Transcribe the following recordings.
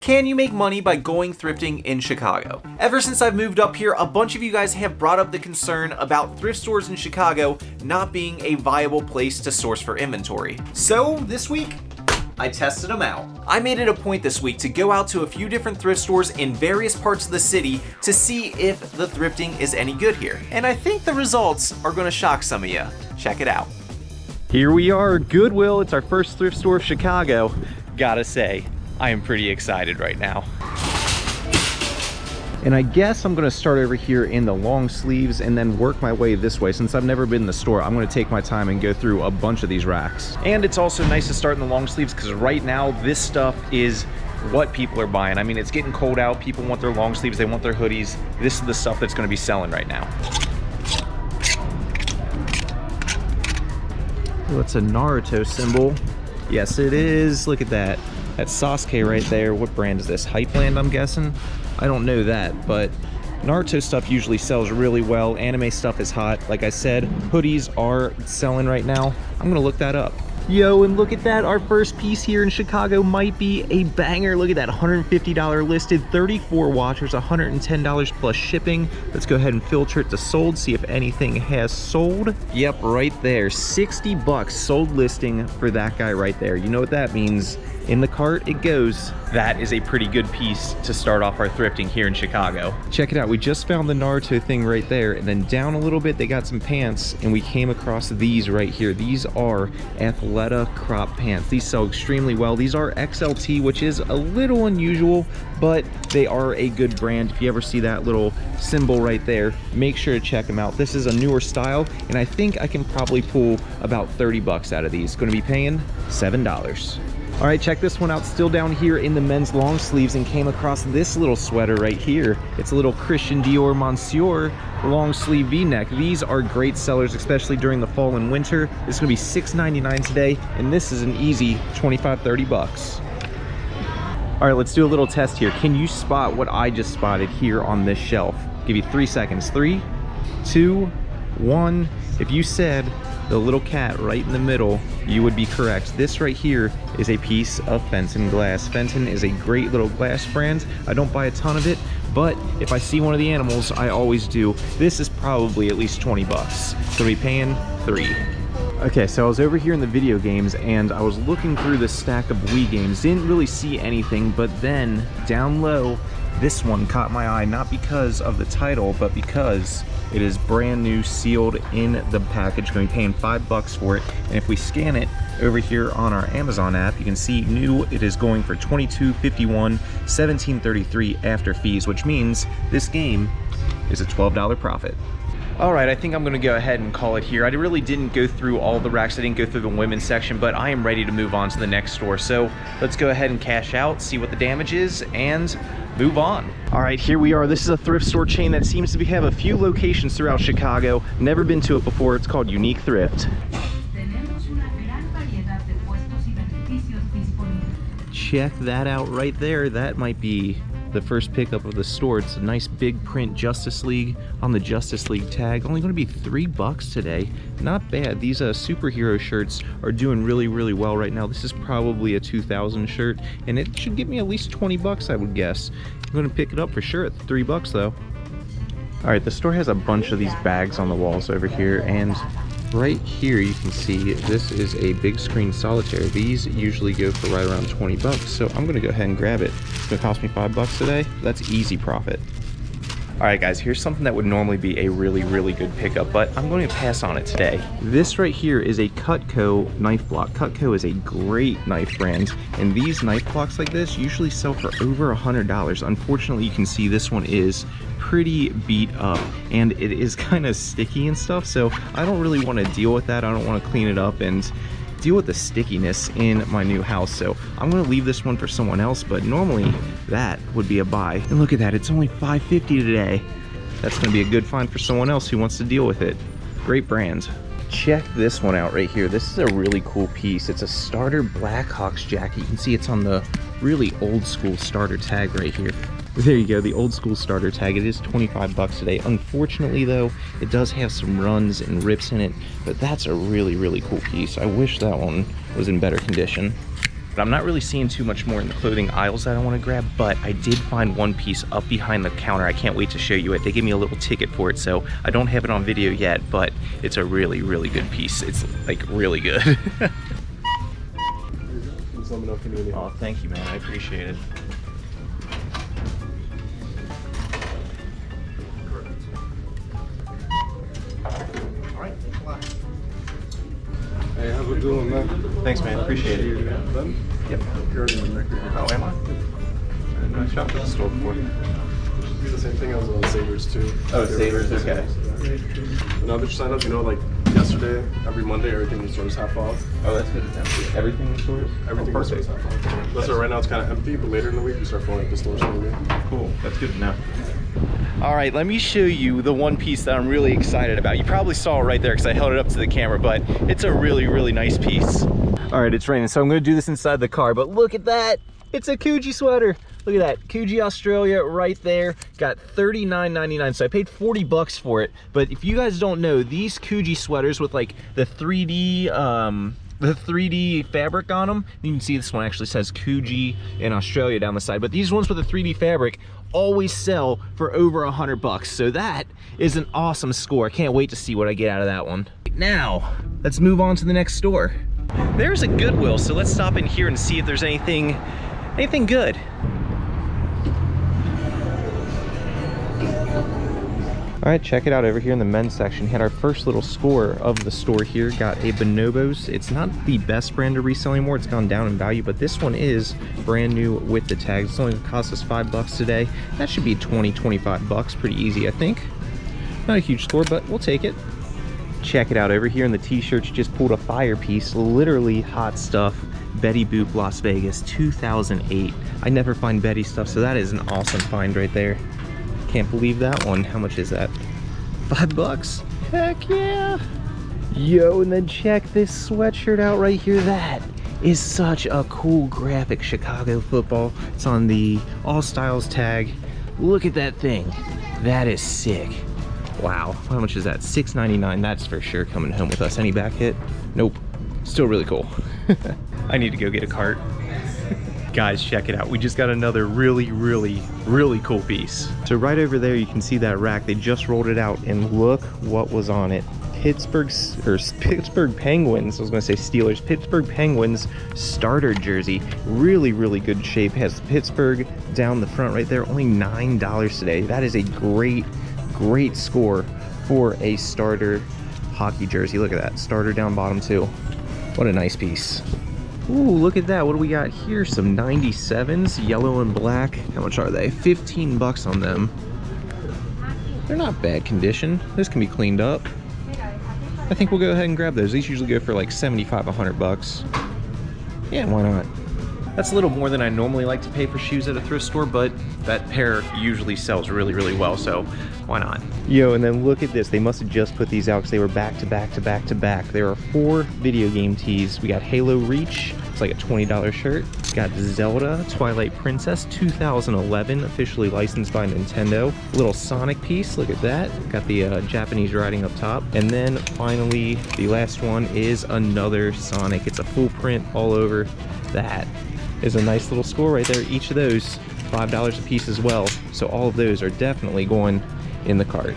Can you make money by going thrifting in Chicago? Ever since I've moved up here, a bunch of you guys have brought up the concern about thrift stores in Chicago not being a viable place to source for inventory. So this week, I tested them out. I made it a point this week to go out to a few different thrift stores in various parts of the city to see if the thrifting is any good here. And I think the results are gonna shock some of you. Check it out. Here we are, Goodwill. It's our first thrift store of Chicago. Gotta say, I am pretty excited right now. And I guess I'm gonna start over here in the long sleeves and then work my way this way. Since I've never been in the store, I'm gonna take my time and go through a bunch of these racks. And it's also nice to start in the long sleeves because right now this stuff is what people are buying. I mean, it's getting cold out. People want their long sleeves, they want their hoodies. This is the stuff that's gonna be selling right now. Oh, it's a Naruto symbol. Yes, it is. Look at that. That's Sasuke right there. What brand is this? Hypeland, I'm guessing? I don't know that, but Naruto stuff usually sells really well. Anime stuff is hot. Like I said, hoodies are selling right now. I'm gonna look that up. Yo, and look at that. Our first piece here in Chicago might be a banger. Look at that, $150 listed, 34 watchers, $110 plus shipping. Let's go ahead and filter it to sold, see if anything has sold. Yep, right there, 60 bucks sold listing for that guy right there. You know what that means? In the cart it goes. That is a pretty good piece to start off our thrifting here in Chicago. Check it out, we just found the Naruto thing right there, and then down a little bit they got some pants, and we came across these right here. These are Athleta crop pants. These sell extremely well. These are XLT, which is a little unusual, but they are a good brand. If you ever see that little symbol right there, make sure to check them out. This is a newer style, and I think I can probably pull about 30 bucks out of these. Gonna be paying $7. All right, check this one out. Still down here in the men's long sleeves, and came across this little sweater right here. It's a little Christian Dior Monsieur long sleeve V-neck. These are great sellers, especially during the fall and winter. This is gonna be $6.99 today, and this is an easy 25, 30 bucks. All right, let's do a little test here. Can you spot what I just spotted here on this shelf? Give you 3 seconds. 3, 2, 1. If you said the little cat right in the middle, you would be correct. This right here is a piece of Fenton glass. Fenton is a great little glass brand. I don't buy a ton of it, but if I see one of the animals, I always do. This is probably at least 20 bucks. So we're paying 3. Okay, so I was over here in the video games and I was looking through this stack of Wii games. Didn't really see anything, but then down low, this one caught my eye, not because of the title, but because it is brand new, sealed in the package. Going to be paying 5 bucks for it. And if we scan it over here on our Amazon app, you can see new, it is going for $22.51, $17.33 after fees, which means this game is a $12 profit. All right, I think I'm gonna go ahead and call it here. I really didn't go through all the racks. I didn't go through the women's section, but I am ready to move on to the next store. So let's go ahead and cash out, see what the damage is, and move on. All right, here we are. This is a thrift store chain that seems to have a few locations throughout Chicago. Never been to it before. It's called Unique Thrift. Check that out right there. That might be the first pickup of the store. It's a nice big print Justice League on the Justice League tag. Only going to be 3 bucks today. Not bad. These superhero shirts are doing really, really well right now. This is probably a 2000 shirt, and it should give me at least 20 bucks, I would guess. I'm going to pick it up for sure at 3 bucks though. All right, the store has a bunch of these bags on the walls over here, and right here you can see this is a big screen solitaire. These usually go for right around 20 bucks, so I'm gonna go ahead and grab it. It's gonna cost me 5 bucks today. That's easy profit. All right guys, here's something that would normally be a really, really good pickup, but I'm going to pass on it today. This right here is a Cutco knife block. Cutco is a great knife brand, and these knife blocks like this usually sell for over $100. Unfortunately, you can see this one is pretty beat up, and it is kind of sticky and stuff, so I don't really want to deal with that. I don't want to clean it up and deal with the stickiness in my new house, so I'm gonna leave this one for someone else, but normally that would be a buy. And look at that, it's only $5.50 today. That's gonna be a good find for someone else who wants to deal with it. Great brand. Check this one out right here. This is a really cool piece. It's a starter Blackhawks jacket. You can see it's on the really old school starter tag right here. There you go, the old school starter tag. It is 25 bucks today. Unfortunately though, it does have some runs and rips in it, but that's a really, really cool piece. I wish that one was in better condition. but I'm not really seeing too much more in the clothing aisles that I want to grab, but I did find one piece up behind the counter. I can't wait to show you it. They gave me a little ticket for it, so I don't have it on video yet, but it's a really, really good piece. It's like really good. Oh, thank you, man. I appreciate it. All right, thanks a lot. Hey, have a good one, man. Thanks, man. Appreciate it. Ben? Yep. Oh, am I? I shopped at the store before. It's the same thing. I was on Savers too. Oh, Savers. Okay. Now that you signed up, you know, like yesterday, every Monday, everything in the store is half off. Oh, that's good. Everything in the store? Everything in the store is half off. That's why right now it's kind of empty, but later in the week we start filling up the stores slowly. Cool. That's good to know. All right, let me show you the one piece that I'm really excited about. You probably saw it right there because I held it up to the camera, but it's a really, really nice piece. All right, it's raining, so I'm gonna do this inside the car, but look at that. It's a Coogee sweater. Look at that, Coogee Australia right there. Got $39.99, so I paid 40 bucks for it. But if you guys don't know, these Coogee sweaters with like the 3D fabric on them, you can see this one actually says Coogee in Australia down the side, but these ones with the 3D fabric always sell for over 100 bucks. So that is an awesome score. I can't wait to see what I get out of that one. Now, let's move on to the next store. There's a Goodwill, so let's stop in here and see if there's anything good. All right, check it out over here in the men's section. Had our first little score of the store here. Got a Bonobos. It's not the best brand to resell anymore. It's gone down in value, but this one is brand new with the tags. It's only cost us 5 bucks today. That should be 20, 25 bucks. Pretty easy, I think. Not a huge score, but we'll take it. Check it out over here in the t-shirts. Just pulled a fire piece, literally hot stuff. Betty Boop Las Vegas 2008. I never find Betty stuff, so that is an awesome find right there. Can't believe that one. How much is that? 5 bucks? Heck yeah! Yo, and then check this sweatshirt out right here. That is such a cool graphic. Chicago football. It's on the All Styles tag. Look at that thing. That is sick. Wow. How much is that? $6.99. That's for sure coming home with us. Any back hit? Nope. Still really cool. I need to go get a cart. Guys, check it out. We just got another really, really, really cool piece. So right over there, you can see that rack. They just rolled it out, and look what was on it. Pittsburgh Penguins, I was gonna say Steelers, Pittsburgh Penguins starter jersey. Really, really good shape. Has Pittsburgh down the front right there. Only $9 today. That is a great, great score for a starter hockey jersey. Look at that, starter down bottom too. What a nice piece. Ooh, look at that. What do we got here? Some 97s, yellow and black. How much are they? 15 bucks on them. They're not bad condition. This can be cleaned up. I think we'll go ahead and grab those. These usually go for like 75, 100 bucks. Yeah, why not? That's a little more than I normally like to pay for shoes at a thrift store, but that pair usually sells really, really well, so why not? Yo, and then look at this. They must have just put these out because they were back to back to back to back. There are 4 video game tees. We got Halo Reach. It's like a $20 shirt. Got Zelda Twilight Princess 2011, officially licensed by Nintendo. Little Sonic piece, look at that. Got the Japanese writing up top. And then finally, the last one is another Sonic. It's a full print all over the hat. Is a nice little score right there. Each of those $5 a piece as well. So all of those are definitely going in the cart.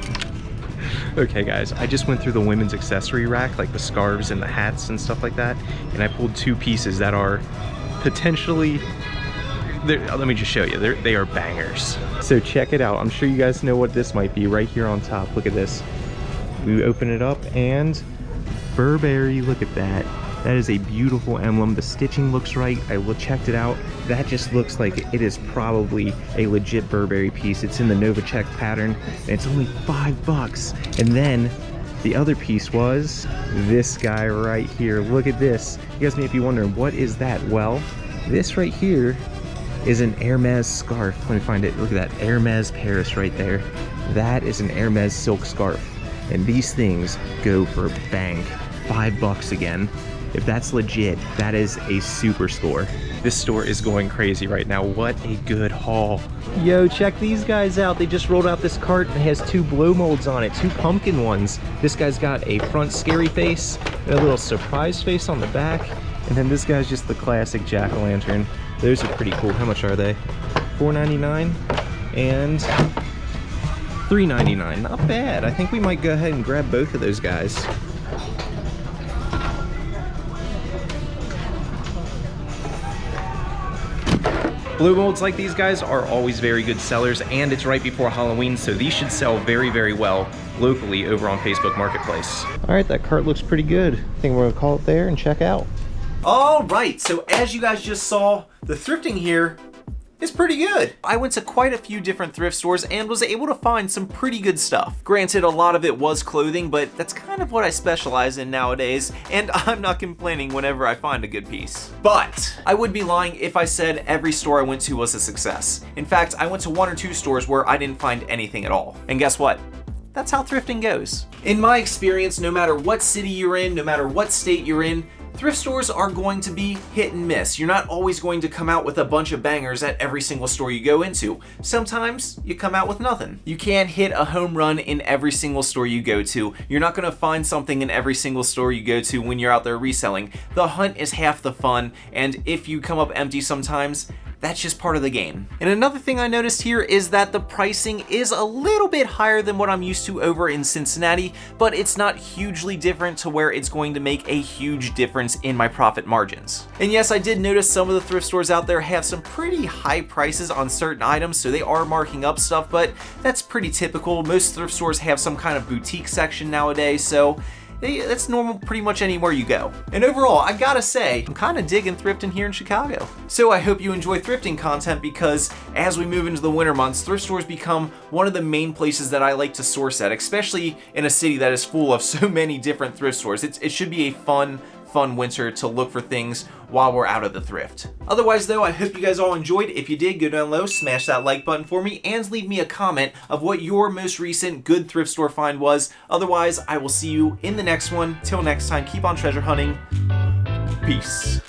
Okay guys, I just went through the women's accessory rack, like the scarves and the hats and stuff like that, and I pulled 2 pieces that are potentially, let me just show you, they are bangers. So check it out. I'm sure you guys know what this might be right here on top. Look at this. We open it up and Burberry, look at that. That is a beautiful emblem. The stitching looks right. I checked it out. That just looks like it is probably a legit Burberry piece. It's in the Novacek pattern, and it's only 5 bucks. And then the other piece was this guy right here. Look at this. You guys may be wondering, what is that? Well, this right here is an Hermes scarf. Let me find it. Look at that, Hermes Paris right there. That is an Hermes silk scarf. And these things go for bang. 5 bucks again. If that's legit, that is a super score. This store is going crazy right now. What a good haul. Yo, check these guys out. They just rolled out this cart and it has 2 blow molds on it, 2 pumpkin ones. This guy's got a front scary face, and a little surprise face on the back. And then this guy's just the classic jack-o'-lantern. Those are pretty cool. How much are they? $4.99 and $3.99. Not bad. I think we might go ahead and grab both of those guys. Blue molds like these guys are always very good sellers, and it's right before Halloween, so these should sell very, very well locally over on Facebook Marketplace. All right, that cart looks pretty good. I think we're gonna call it there and check out. All right, so as you guys just saw, the thrifting here is pretty good. I went to quite a few different thrift stores and was able to find some pretty good stuff. Granted, a lot of it was clothing, but that's kind of what I specialize in nowadays, and I'm not complaining whenever I find a good piece. But I would be lying if I said every store I went to was a success. In fact, I went to 1 or 2 stores where I didn't find anything at all. And guess what? That's how thrifting goes. In my experience, no matter what city you're in, no matter what state you're in, thrift stores are going to be hit and miss. You're not always going to come out with a bunch of bangers at every single store you go into. Sometimes you come out with nothing. You can't hit a home run in every single store you go to. You're not going to find something in every single store you go to when you're out there reselling. The hunt is half the fun, and if you come up empty sometimes, that's just part of the game. And another thing I noticed here is that the pricing is a little bit higher than what I'm used to over in Cincinnati, but it's not hugely different to where it's going to make a huge difference in my profit margins. And yes, I did notice some of the thrift stores out there have some pretty high prices on certain items, so they are marking up stuff, but that's pretty typical. Most thrift stores have some kind of boutique section nowadays, so that's normal pretty much anywhere you go. And overall, I gotta say, I'm kind of digging thrifting here in Chicago. So I hope you enjoy thrifting content, because as we move into the winter months, thrift stores become one of the main places that I like to source at, especially in a city that is full of so many different thrift stores. It should be a fun winter to look for things while we're out of the thrift. Otherwise though, I hope you guys all enjoyed. If you did, go down low, smash that like button for me, and leave me a comment of what your most recent good thrift store find was. Otherwise, I will see you in the next one. Till next time, keep on treasure hunting. Peace.